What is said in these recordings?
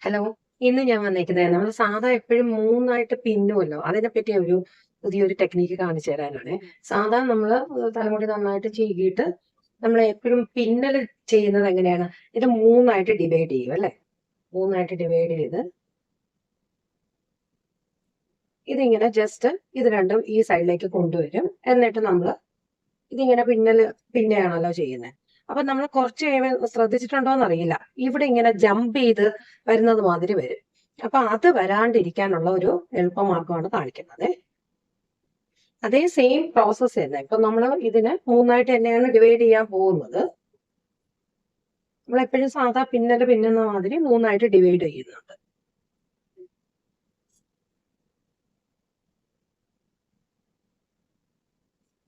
Hello. ഇന്ന് ഞാൻ വന്നേക്കുന്നത് നമ്മൾ സാധാ എപ്പോഴും മൂന്നായിട്ട് പിന്നുമല്ലോ, അതിനെപ്പറ്റി പുതിയൊരു ടെക്നിക്ക് കാണിച്ചു തരാനാണ്. സാധാ നമ്മൾ തലമുടി നന്നായിട്ട് ചീകിയിട്ട് നമ്മൾ എപ്പോഴും പിന്നൽ ചെയ്യുന്നത് എങ്ങനെയാണ്? ഇത് മൂന്നായിട്ട് ഡിവൈഡ് ചെയ്യും അല്ലേ? മൂന്നായിട്ട് ഡിവൈഡ് ചെയ്ത് ഇതിങ്ങനെ ജസ്റ്റ് ഇത് രണ്ടും ഈ സൈഡിലേക്ക് കൊണ്ടുവരും. എന്നിട്ട് നമ്മൾ ഇതിങ്ങനെ പിന്നെയാണല്ലോ ചെയ്യുന്നത്. അപ്പൊ നമ്മൾ കുറച്ച് കഴിയുമ്പോൾ ശ്രദ്ധിച്ചിട്ടുണ്ടോ എന്നറിയില്ല, ഇവിടെ ഇങ്ങനെ ജമ്പ് ചെയ്ത് വരുന്നത് മാതിരി വരും. അപ്പൊ അത് വരാണ്ടിരിക്കാനുള്ള ഒരു എളുപ്പമാർഗമാണ് കാണിക്കുന്നത്. അതേ സെയിം പ്രോസസ്സ് തന്നെ. ഇപ്പൊ നമ്മൾ ഇതിനെ മൂന്നായിട്ട് തന്നെയാണ് ഡിവൈഡ് ചെയ്യാൻ പോകുന്നത്. നമ്മൾ എപ്പോഴും സാധാ പിന്നുന്ന മാതിരി മൂന്നായിട്ട് ഡിവൈഡ് ചെയ്യുന്നുണ്ട്.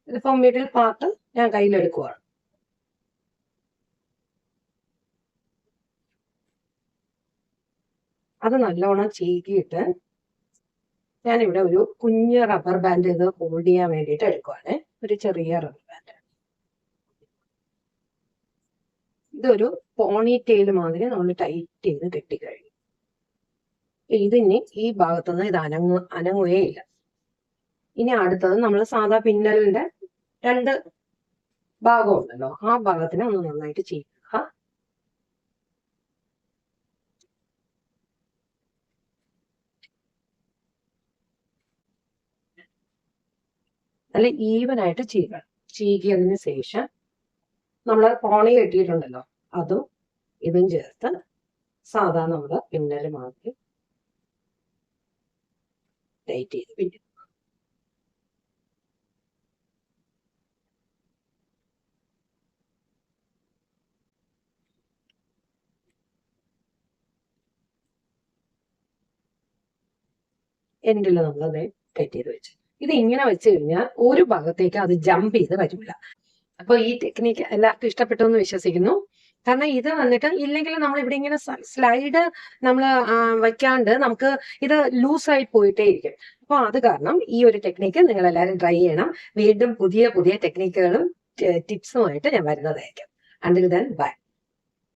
ഇതിപ്പോ മിഡിൽ പാർട്ട് ഞാൻ കയ്യിലെടുക്കുവാണ്. അത് നല്ലോണം ചീകിയിട്ട് ഞാനിവിടെ ഒരു കുഞ്ഞ് റബ്ബർ ബാൻഡ് ഇത് ഹോൾഡ് ചെയ്യാൻ വേണ്ടിയിട്ട് എടുക്കുവാണ്. ഒരു ചെറിയ റബ്ബർ ബാൻഡ്. ഇതൊരു പോണി ടെയിൽ മാതിരി നമ്മൾ ടൈറ്റ് ചെയ്ത് കെട്ടിക്കഴിഞ്ഞു. ഇതിന് ഈ ഭാഗത്തുനിന്ന് ഇത് അനങ്ങുകയില്ല. ഇനി അടുത്തത് നമ്മൾ സാധാ പിന്നലിന്റെ രണ്ട് ഭാഗമുണ്ടല്ലോ, ആ ഭാഗത്തിനെ ഒന്ന് നന്നായിട്ട് ചെയ്യുക. നല്ല ഈവനായിട്ട് ചെയ്യുക. ചീകിയതിന് ശേഷം നമ്മൾ പോണി കെട്ടിയിട്ടുണ്ടല്ലോ, അതും ഇതും ചേർത്ത് സാധാ നമ്മൾ പിന്നല് മാറ്റി ടൈറ്റ് ചെയ്ത് പിന്നിടും. എൻഡിൽ നമ്മളത് ടൈറ്റ് ചെയ്ത് വെച്ചു. ഇത് ഇങ്ങനെ വെച്ച് കഴിഞ്ഞാൽ ഒരു ഭാഗത്തേക്ക് അത് ജമ്പ് ചെയ്ത് വരില്ല. അപ്പൊ ഈ ടെക്നിക്ക് എല്ലാവർക്കും ഇഷ്ടപ്പെട്ടു എന്ന് വിശ്വസിക്കുന്നു. കാരണം ഇത് വന്നിട്ട് ഇല്ലെങ്കിൽ നമ്മൾ ഇവിടെ ഇങ്ങനെ സ്ലൈഡ് നമ്മൾ വയ്ക്കാണ്ട് നമുക്ക് ഇത് ലൂസായി പോയിട്ടേ ഇരിക്കും. അപ്പൊ അത് കാരണം ഈ ഒരു ടെക്നിക്ക് നിങ്ങൾ എല്ലാവരും ട്രൈ ചെയ്യണം. വീണ്ടും പുതിയ പുതിയ ടെക്നിക്കുകളും ടിപ്സുമായിട്ട് ഞാൻ വരുന്നതായിരിക്കും. Until then bye.